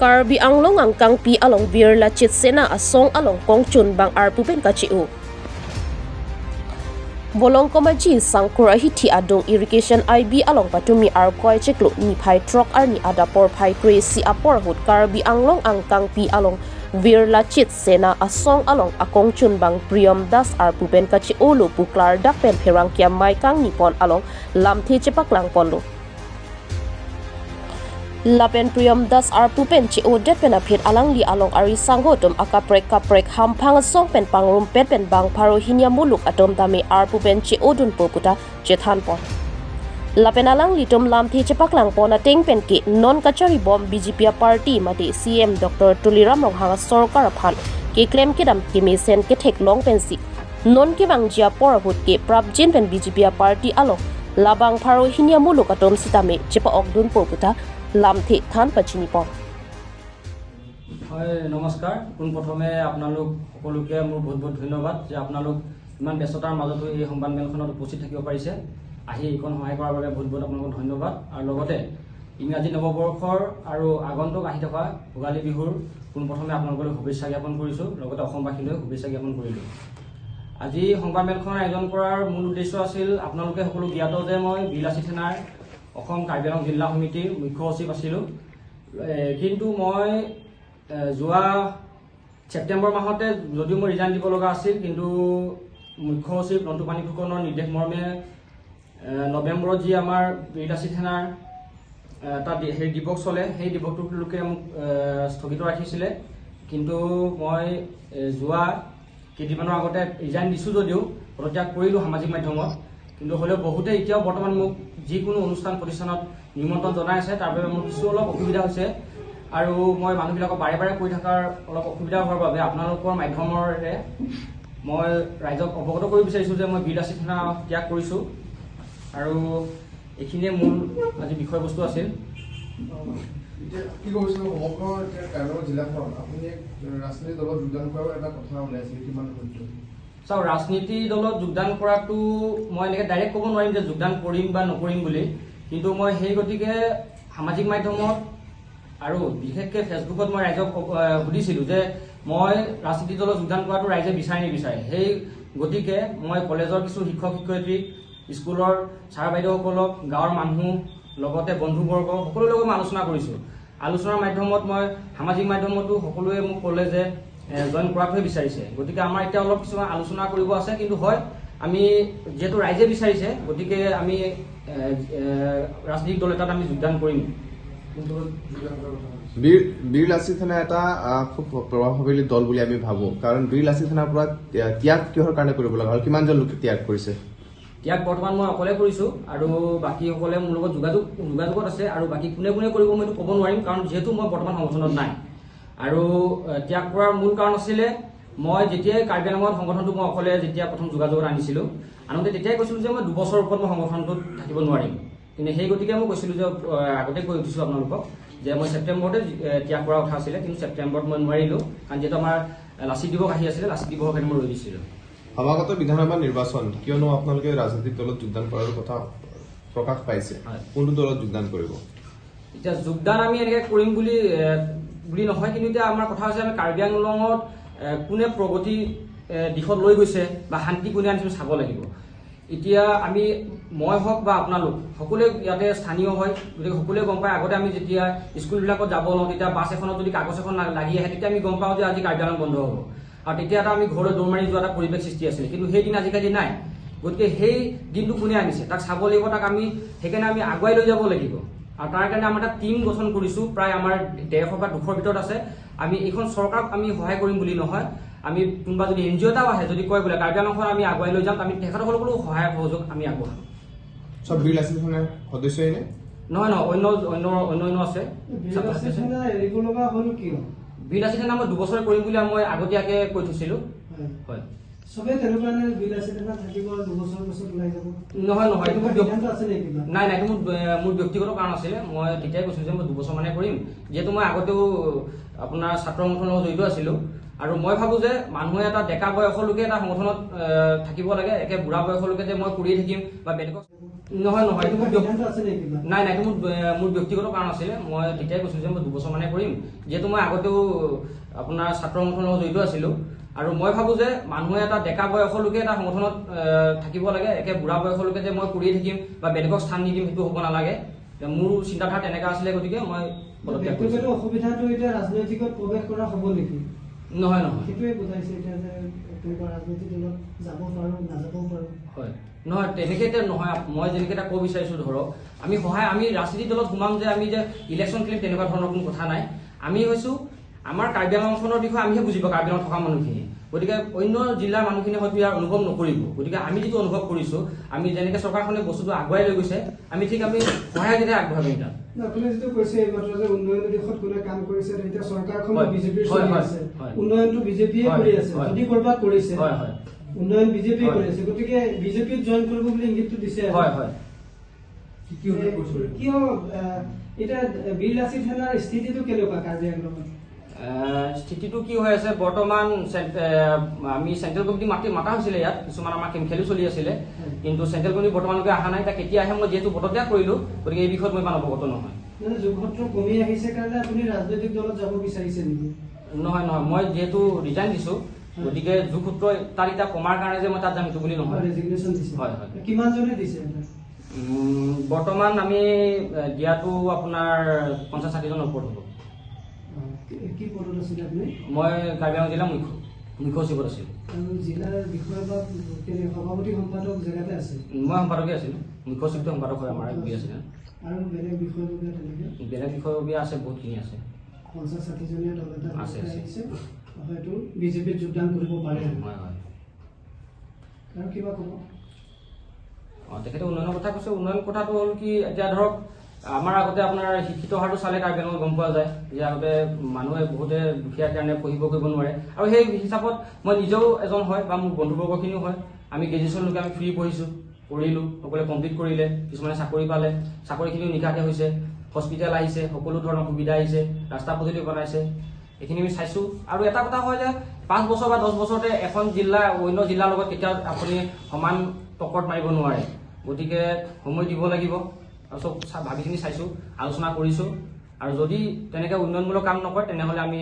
Karbi Anglong ang kangpi along bir la chitsena asong along kongchun bang arpupen kachiu. Bolong komaji sangkura hiti adong irrigation IB along patumi arkoi cheklo ni phai trok arni adapor phai kre si apor hut Karbi Anglong ang kangpi along bir la chitsena asong along akongchun bang Priam Das arpupen kachiu lo puklar dakpen pherang kiam mai kang nipon along lamthi chepaklang ponlo. Lapen Priam Das arpupen chi odet pen apit alang li along ari sanghotum akaprek hampang song pen pangrum pen bang paro hinya muluk atom tami arpupen chi odun poputa chethan pon. Lapen alang li tum lamthi chepaklang pon ateng pen ki non kachari bom BJP party mati CM Dr. Tuliram Ronghanga sorkar phan ki claim kidam kimi sen ke thek long pen si non ki bang jia por hut ki prabjin pen BJP party along labang paro hinya muluk atom sitame chepa okdun poputa লামথি থান পাচিনি পম হয় নমস্কাৰ কোন প্ৰথমে আপোনালোক সকলোকে মোৰ বহুত বহুত ধন্যবাদ যে আপোনালোক ইমান ব্যস্ততাৰ মাজতো এই সংবাদমেলখনত উপস্থিত থাকিব পাৰিছে আহি এইখন সহায় কৰাৰ বাবে বহুত বহুত আপোনালোকক ধন্যবাদ আৰু লগতে ইংৰাজী নৱবৰ্ষৰ আৰু আগন্তুক আহি থকা ভোগালী বিহুৰ কোন প্ৰথমে আপোনালোকলৈ শুভেচ্ছা জ্ঞাপন কৰিছোঁ লগতে অসমবাসীলৈ শুভেচ্ছা জ্ঞাপন কৰিলোঁ আজি সংবাদমেলখন আয়োজন কৰাৰ মূল উদ্দেশ্য আছিল আপোনালোকে সকলো জ্ঞাত যে মই বিলাসী থানাৰ অসম কাৰ্বি আংলং জিলা সমিতিৰ মুখ্য সচিব আছিলোঁ কিন্তু মই যোৱা ছেপ্টেম্বৰ মাহতে যদিও মই ৰিজাইন দিব লগা আছিল কিন্তু মুখ্য সচিব নন্টুপানী ফুকনৰ নিৰ্দেশ মৰ্মে নৱেম্বৰত যি আমাৰ বিলাসী থানাৰ এটা দিৱস চলে সেই দিৱসটোক লোকে মোক স্থগিত ৰাখিছিলে কিন্তু মই যোৱা কেইদিনমানৰ আগতে ৰিজাইন দিছোঁ যদিও পদত্যাগ কৰিলোঁ সামাজিক মাধ্যমত কিন্তু হলেও বহুতে এতিয়াও বৰ্তমান মোক যিকোনো অনুষ্ঠান প্ৰতিষ্ঠানত নিমন্ত্ৰণ জনাই আছে তাৰ বাবে মোৰ কিছু অলপ অসুবিধা হৈছে আৰু মই মানুহবিলাকক বাৰে বাৰে কৈ থকাৰ অলপ অসুবিধা হোৱাৰ বাবে আপোনালোকৰ মাধ্যমৰে মই ৰাইজক অৱগত কৰিব বিচাৰিছোঁ যে মই বিলাসী থানা ত্যাগ কৰিছোঁ আৰু এইখিনিয়ে মূল আজি বিষয়বস্তু আছিল কি কৈছে সমগ্ৰ কাৰ্বি জিলাখন আপুনি ৰাজনীতি দলত যোগদান কৰাৰ এটা কথা ওলাইছিল কিমান সত্য চাওক ৰাজনীতি দলত যোগদান কৰাটো মই এনেকৈ ডাইৰেক্ট ক'ব নোৱাৰিম যে যোগদান কৰিম বা নকৰিম বুলি কিন্তু মই সেই গতিকে সামাজিক মাধ্যমত আৰু বিশেষকৈ ফেচবুকত মই ৰাইজক সুধিছিলোঁ যে মই ৰাজনীতি দলত যোগদান কৰাটো ৰাইজে বিচাৰে নিবিচাৰে সেই গতিকে মই কলেজৰ কিছু শিক্ষক শিক্ষয়িত্ৰী স্কুলৰ ছাৰ বাইদেউসকলক গাঁৱৰ মানুহ লগতে বন্ধুবৰ্গ সকলোৰে লগত মই আলোচনা কৰিছোঁ আলোচনাৰ মাধ্যমত মই সামাজিক মাধ্যমতো সকলোৱে মোক ক'লে যে জইন কৰাটোহে বিচাৰিছে গতিকে আমাৰ এতিয়া অলপ কিছুমান আলোচনা কৰিব আছে কিন্তু হয় আমি যেহেতু ৰাইজে বিচাৰিছে গতিকে আমি ৰাজনৈতিক দল এটাত আমি যোগদান কৰিম বীৰ লাচিত থানা এটা খুব প্ৰভাৱশালী দল বুলি আমি ভাবোঁ কাৰণ বীৰ লাচিত থানাৰ পৰা ত্যাগ কিহৰ কাৰণে কৰিব লগা হ'ল কিমানজন লোকে ত্যাগ কৰিছে ত্যাগ বৰ্তমান মই অকলে কৰিছোঁ আৰু বাকীসকলে মোৰ লগত যোগাযোগত আছে আৰু বাকী কোনে কোনে কৰিব মই এইটো ক'ব নোৱাৰিম কাৰণ যিহেতু মই বৰ্তমান সংগঠনত নাই আৰু ত্যাগ কৰাৰ মূল কাৰণ আছিলে মই যেতিয়াই কাৰ্বি আংলঙত সংগঠনটো মই অকলে যেতিয়া প্ৰথম যোগাযোগত আনিছিলোঁ আনহাতে তেতিয়াই কৈছিলোঁ যে মই 2 বছৰৰ ওপৰত মই সংগঠনটোত থাকিব নোৱাৰিম কিন্তু সেই গতিকে মই কৈছিলোঁ যে আগতে কৈ উঠিছোঁ আপোনালোকক যে মই ছেপ্টেম্বৰতে ত্যাগ কৰাৰ কথা আছিলে কিন্তু ছেপ্টেম্বৰত মই নোৱাৰিলোঁ কাৰণ যিহেতু আমাৰ লাচিত দিৱস আহি আছিলে লাচিত দিৱসৰ কাৰণে মই ৰৈ দিছিলোঁ সমাগত বিধানসভা নিৰ্বাচন কিয়নো আপোনালোকে ৰাজনৈতিক দলত যোগদান কৰাৰ কথা প্ৰকাশ পাইছে কোনটো দলত যোগদান কৰিব এতিয়া যোগদান আমি এনেকৈ কৰিম বুলি নহয় কিন্তু এতিয়া আমাৰ কথা হৈছে আমি কাৰ্বি আংলঙত কোনে প্ৰগতি দিশত লৈ গৈছে বা শান্তি কোনে আনিছে চাব লাগিব এতিয়া আমি মই হওক বা আপোনালোক সকলোৱে ইয়াতে স্থানীয় হয় গতিকে সকলোৱে গম পায় আগতে আমি যেতিয়া স্কুলবিলাকত যাব লওঁ তেতিয়া বাছ এখনত যদি কাগজ এখন লাগি আহে তেতিয়া আমি গম পাওঁ যে আজি কাৰ্বি আংলং বন্ধ হ'ব আৰু তেতিয়া এটা আমি ঘৰলৈ দৌৰ মাৰি যোৱা এটা পৰিৱেশ সৃষ্টি আছিলে কিন্তু সেই দিন আজিকালি নাই গতিকে সেই দিনটো কোনে আনিছে তাক চাব লাগিব তাক আমি সেইকাৰণে আমি আগুৱাই লৈ যাব লাগিব আৰু তাৰ কাৰণে আমাৰ এটা টিম গঠন কৰিছোঁ প্ৰায় আমাৰ 150 বা 200 ভিতৰত আছে আমি এইখন চৰকাৰক আমি সহায় কৰিম বুলি নহয় আমি কোনোবা যদি NGO এটাও আহে যদি কয় বোলে কাৰ্বি আংলংখন আমি আগুৱাই লৈ যাম আমি তেখেতসকলকো সহায় সহযোগ আমি আগবঢ়াম সব বীৰ লাচিত থানাৰ সদস্যই নে নহয় অন্য আছে বিলাসী থানা মই 2 বছৰে কৰিম বুলি মই আগতীয়াকৈ কৈ থৈছিলোঁ হয় সবে তেৰুকানে বিলাসী থানা থাকিব 2 বছৰ পিছত ওলাই যাব নহয় এইটো আছে নেকি নাই এইটো মোৰ ব্যক্তিগত কাৰণ আছিলে মই তেতিয়াই কৈছোঁ যে মই 2 বছৰ মানে কৰিম যিহেতু মই আগতেও আপোনাৰ ছাত্ৰ সংগঠনৰ লগত জড়িত আছিলোঁ আৰু মই ভাবোঁ যে মানুহে এটা ডেকা বয়সৰ লোকে এটা সংগঠনত থাকিব লাগে একে বুঢ়া বয়সৰ লোকে যে মই কৰিয়ে থাকিম বা বেলেগক নহয় নহয় এইটো মোৰ সিদ্ধান্ত আছে নেকি কিবা? নাই নাই এইটো মোৰ ব্যক্তিগত কাৰণ আছিলে মই তেতিয়াই কৈছিলোঁ যে মই 2 বছৰ মানে কৰিম যিহেতু মই আগতেও আপোনাৰ ছাত্ৰ সংগঠনৰ লগত জড়িত আছিলোঁ আৰু মই ভাবোঁ যে মানুহে এটা ডেকা বয়সলৈকে এটা সংগঠনত থাকিব লাগে একে বুঢ়া বয়সলৈকে যে মই কৰিয়ে থাকিম বা বেলেগক স্থান নিদিম সেইটো হ'ব নালাগে মোৰ চিন্তাধাৰা তেনেকুৱা আছিলে গতিকে মই পদত্যাগ কৰিছোঁ ব্যক্তিগত অসুবিধাটো এতিয়া ৰাজনৈতিকত প্ৰৱেশ কৰা হ'ব নেকি? নহয় নহয় সেইটোৱে বুজাইছে এতিয়া যে তেনেকুৱা ৰাজনৈতিক দলত যাব পাৰোঁ নাযাবও পাৰোঁ। হয় নহয় তেনেকৈ এতিয়া নহয় মই যেনেকৈ এটা ক'ব বিচাৰিছোঁ ধৰক আমি ৰাজনীতি দলত সোমাম যে আমি যে ইলেকশ্যন খেলিম তেনেকুৱা ধৰণৰ কোনো কথা নাই আমি হৈছোঁ আমাৰ কাৰ্বি আংলং অঞ্চলৰ বিষয়ে আমিহে বুজিব কাৰ্বি আংলঙত থকা মানুহখিনি গতিকে অন্য জিলাৰ মানুহখিনিয়ে হয়তো ইয়াৰ অনুভৱ নকৰিব গতিকে আমি যিটো অনুভৱ কৰিছোঁ আমি যেনেকৈ চৰকাৰখনে বস্তুটো আগুৱাই লৈ গৈছে আমি সহায় দিলে আগবঢ়াম তাত আপুনি যিটো কৈছে এইমাত্ৰ যে উন্নয়নৰ দিশত কোনে কাম কৰিছে এতিয়া চৰকাৰখন হয়, বিজেপিৰ হয়, চলি হয়, আছে হয়। উন্নয়নটো বিজেপিয়ে হয়, কৰি আছে হয়। যদি কৰবাত কৰিছে হয় হয় উন্নয়ন বিজেপিয়ে হয়। কৰি আছে গতিকে বিজেপিত জইন কৰিব বুলি ইংগিতটো দিছে হয় হয় কিয় এতিয়া বীৰ লাচিত সেনাৰ স্থিতিটো কেনেকুৱা কাৰ্বি আংলঙত? স্থিতিটো কি হৈ আছে বৰ্তমান আমি চেণ্ট্ৰেল কমিটি মাতা হৈছিলে ইয়াত কিছুমান আমাৰ খেলো চলি আছিলে কিন্তু চেণ্ট্ৰেল কমিটি বৰ্তমানলৈকে অহা নাই এতিয়া কেতিয়া আহে মই যিহেতু পদত্যাগ কৰিলোঁ গতিকে এই বিষয়ত মই ইমান অৱগত নহয় মানে যোগসূত্ৰ কমি আহিছে কাৰণে আপুনি ৰাজনৈতিক দলত যাব বিচাৰিছে নেকি? নহয় নহয় মই যিহেতু ৰিজাইন দিছোঁ গতিকে যোগসূত্ৰ তাৰ এতিয়া কমাৰ কাৰণে যে মই তাত যাম সেইটো বুলি নহয় ৰেজিগনেশ্যন দিছে হয় হয় কিমানজনে দিছে? বৰ্তমান আমি দিয়াটো আপোনাৰ 50-60জনৰ ওপৰত হ'ব কি পদত আছিলে আপুনি? মই কাৰ্বি আংলং জিলাৰ মুখ্য সচিবত আছিলোঁ আৰু জিলাৰ বিষয়ে বা সভাপতি সম্পাদক জেগাতে আছে মই সম্পাদকে আছিলোঁ মুখ্য সচিবটো সম্পাদক হয় আমাৰ আছিলে আৰু বেলেগ বিষয়ববীয়া তেনেকে বেলেগ বিষয়ববীয়া আছে বহুতখিনি আছে 50-60জনীয়া দল এটা আছে, আছে। আহিছে হয়তো বিজেপিত যোগদান কৰিব পাৰে হয় হয় আৰু কিবা ক'ব? তেখেতে উন্নয়নৰ কথা কৈছে উন্নয়ন কথাটো হ'ল কি এতিয়া ধৰক আমাৰ আগতে আপোনাৰ শিক্ষিত হাৰটো চালে কাৰ্বি আংলঙত গম পোৱা যায় যে আগতে মানুহে বহুতে দুখীয়াৰ কাৰণে পঢ়িব কৰিব নোৱাৰে আৰু সেই হিচাপত মই নিজেও এজন হয় বা মোৰ বন্ধুবৰ্গখিনিও হয় আমি গ্ৰেজুৱেশ্যনলৈকে আমি ফ্ৰী পঢ়িছোঁ কৰিলোঁ সকলোৱে কমপ্লিট কৰিলে কিছুমানে চাকৰি পালে চাকৰিখিনিও নিকাকে হৈছে হস্পিটেল আহিছে সকলো ধৰণৰ সুবিধা আহিছে ৰাস্তা পদূলি বনাইছে এইখিনি আমি চাইছোঁ আৰু এটা কথা হয় যে 5 বছৰ বা 10 বছৰতে এখন জিলা অন্য জিলাৰ লগত কেতিয়াও আপুনি সমান টক্কৰত মাৰিব নোৱাৰে গতিকে সময় দিব লাগিব আৰু চব ভাবি চিনি চাইছোঁ আলোচনা কৰিছোঁ আৰু যদি তেনেকৈ উন্নয়নমূলক কাম নকৰে তেনেহ'লে আমি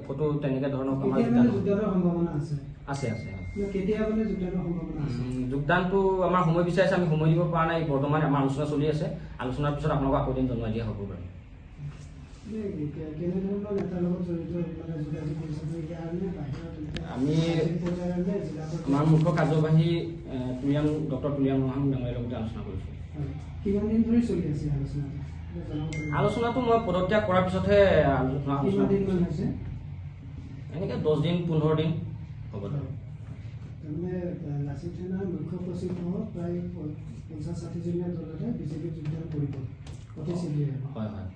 ক'তো তেনেকৈ ধৰণৰ কাম যোগদানৰ সম্ভাৱনা আছে আছে আছে কেতিয়া মানে যোগদানৰ সম্ভাৱনা আছে? যোগদানটো আমাৰ সময় বিচাৰিছে আমি সময় দিব পৰা নাই বৰ্তমান আমাৰ আলোচনা চলি আছে আলোচনাৰ পিছত আপোনালোকক আকৌ এদিন জনোৱা দিয়া হ'ব বাৰু কেনেধৰণৰ নেতাৰ লগত জড়িত মানে যোগাযোগ কৰিছে ইয়াৰ বাহিৰত আমি আমাৰ মুখ্য কাৰ্যবাহী ডক্টৰ তুলিয়াম মোহন ডাঙৰীয়াৰ লগতে আলোচনা কৰিছোঁ কিমান দিন ধৰি চলি আছে আলোচনা? আলোচনাটো মই পদত্যাগ কৰাৰ পিছতহে কিমান দিন মান হৈছে? এনেকৈ 10 দিন 15 দিন হ'ব তাৰমানে লাচিত সেনাৰ মুখ্য সচিব সহ প্ৰায় 50-60জনীয়া দলতে বিজেপিত যোগদান কৰিব প্ৰতিচিন্দিয়ে হয় হয়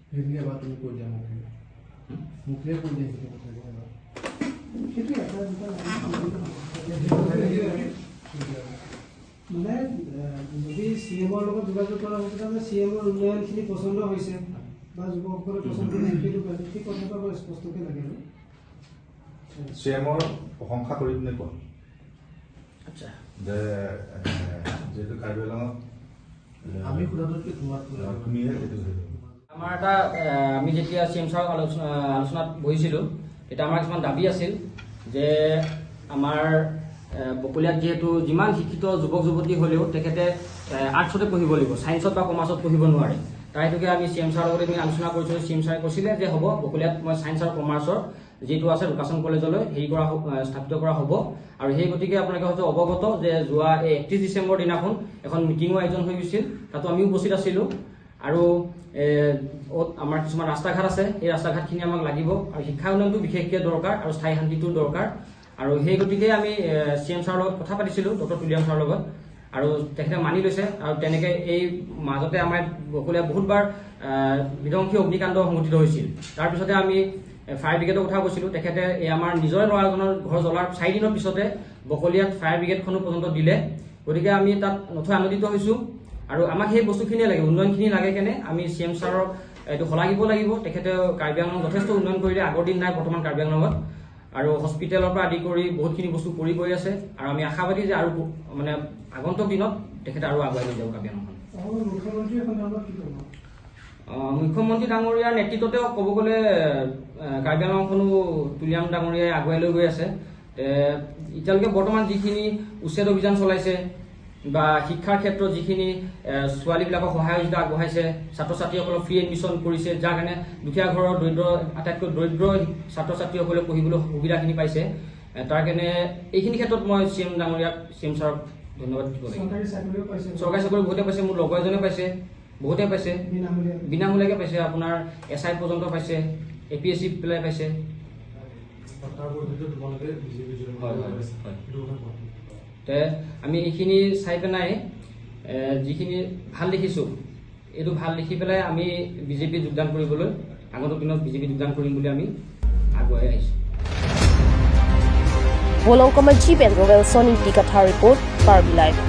সেইখিনি এবাৰ তুমি কৈ দিয়া মুখেৰে কৈ দিয়া সেইটো কথা সেইটো এটা দুটা মানে যদি CM-ৰ লগত যোগাযোগ কৰা হৈছে তাৰমানে CM-ৰ উন্নয়নখিনি পচন্দ হৈছে বা যুৱকসকলে পচন্দ কৰি সেইটো পাইছে সেই কথাটো বৰ স্পষ্টকৈ লাগে আৰু CM-ৰ প্ৰশংসা কৰি পিনে কয় আচ্ছা যে যিহেতু কাৰ্বি আংলঙত আমি সোধাটোতকৈ তুমিহে সেইটো আমাৰ এটা আমি যেতিয়া CM ছাৰৰ আলোচনাত বহিছিলোঁ তেতিয়া আমাৰ কিছুমান দাবী আছিল যে আমাৰ বকলিয়াত যিহেতু যিমান শিক্ষিত যুৱক যুৱতী হ'লেও তেখেতে আৰ্টছতে পঢ়িব লাগিব ছায়েন্সত বা কমাৰ্চত পঢ়িব নোৱাৰে তাৰ হেতুকে আমি CM ছাৰৰ লগত আমি আলোচনা কৰিছিলোঁ CM ছাৰে কৈছিলে যে হ'ব বকলিয়াত মই ছায়েন্স আৰু কমাৰ্চৰ যিটো আছে ৰুকাচন কলেজলৈ স্থাপিত কৰা হ'ব আৰু সেই গতিকে আপোনালোকে হয়তো অৱগত যে যোৱা 31 ডিচেম্বৰ দিনাখন এখন মিটিঙৰ আয়োজন হৈ গৈছিল তাতো আমি উপস্থিত আছিলোঁ আৰু আমাৰ কিছুমান ৰাস্তা ঘাট আছে এই ৰাস্তা ঘাটখিনি আমাক লাগিব আৰু শিক্ষা উন্নয়নটো বিশেষকৈ দৰকাৰ আৰু স্থায়ী শান্তিটো দৰকাৰ আৰু সেই গতিকে আমি CM ছাৰৰ লগত কথা পাতিছিলোঁ ডক্টৰ তুলিয়াম ছাৰৰ লগত আৰু তেখেতে মানি লৈছে আৰু তেনেকৈ এই মাজতে আমাৰ বকলীয়া বহুতবাৰ বিধ্বংসী অগ্নিকাণ্ড সংঘটিত হৈছিল তাৰপিছতে আমি ফায়াৰ ব্ৰিগেডৰ কথা কৈছিলোঁ তেখেতে এই আমাৰ নিজৰে ল'ৰাজনৰ ঘৰ জ্বলাৰ 4 দিনৰ পিছতে বকলিয়াত ফায়াৰ ব্ৰিগেডখনো পৰ্যন্ত দিলে গতিকে আমি তাত নথৈ আনন্দিত হৈছোঁ আৰু আমাক সেই বস্তুখিনিয়ে লাগে উন্নয়নখিনি লাগে কেনে আমি CM ছাৰক এইটো শলাগিব লাগিব তেখেতে কাৰ্বি আংলঙত যথেষ্ট উন্নয়ন কৰিলে আগৰ দিন নাই বৰ্তমান কাৰ্বি আংলঙত আৰু হস্পিটেলৰ পৰা আদি কৰি বহুতখিনি বস্তু কৰি গৈ আছে আৰু আমি আশাবাদী যে আৰু মানে আগন্তুক দিনত তেখেতে আৰু আগুৱাই লৈ যাব কাৰ্বি আংলং অসমৰ মুখ্যমন্ত্ৰীৰ সন্দৰ্ভত কি ক'ব? মুখ্যমন্ত্ৰী ডাঙৰীয়াৰ নেতৃত্বতে ক'ব গ'লে কাৰ্বি আংলংখনো তুলিয়াম ডাঙৰীয়াই আগুৱাই লৈ গৈ আছে। এতিয়ালৈকে বৰ্তমান যিখিনি উচ্ছেদ অভিযান চলাইছে বা শিক্ষাৰ ক্ষেত্ৰত যিখিনি ছোৱালীবিলাকক সহায়তা আগবঢ়াইছে, ছাত্ৰ ছাত্ৰীসকলক ফ্ৰী এডমিশ্যন কৰিছে, যাৰ কাৰণে দুখীয়া ঘৰৰ আটাইতকৈ দৰিদ্ৰ ছাত্ৰ ছাত্ৰীসকলে পঢ়িবলৈ সুবিধাখিনি পাইছে, তাৰ কাৰণে এইখিনি ক্ষেত্ৰত মই CM ডাঙৰীয়াক CM ছাৰক ধন্যবাদ দিব লাগিব। চৰকাৰী চাকৰিও পাইছে, চৰকাৰী চাকৰি বহুতে পাইছে, মোৰ লগৰ এজনে পাইছে, বহুতে পাইছে, বিনামূলীয়াকৈ পাইছে, আপোনাৰ SI পৰ্যন্ত পাইছে, APSC পেলাই পাইছে। তে আমি এইখিনি চাই পেলাই যিখিনি ভাল দেখিছোঁ, এইটো ভাল দেখি পেলাই আমি বিজেপি যোগদান কৰিবলৈ আগন্তুক দিনত বিজেপি যোগদান কৰিম বুলি আমি আগুৱাই আহিছোঁ। Bolong Komaji Ben Rovel Sony Tikatha Report, Barbie Live.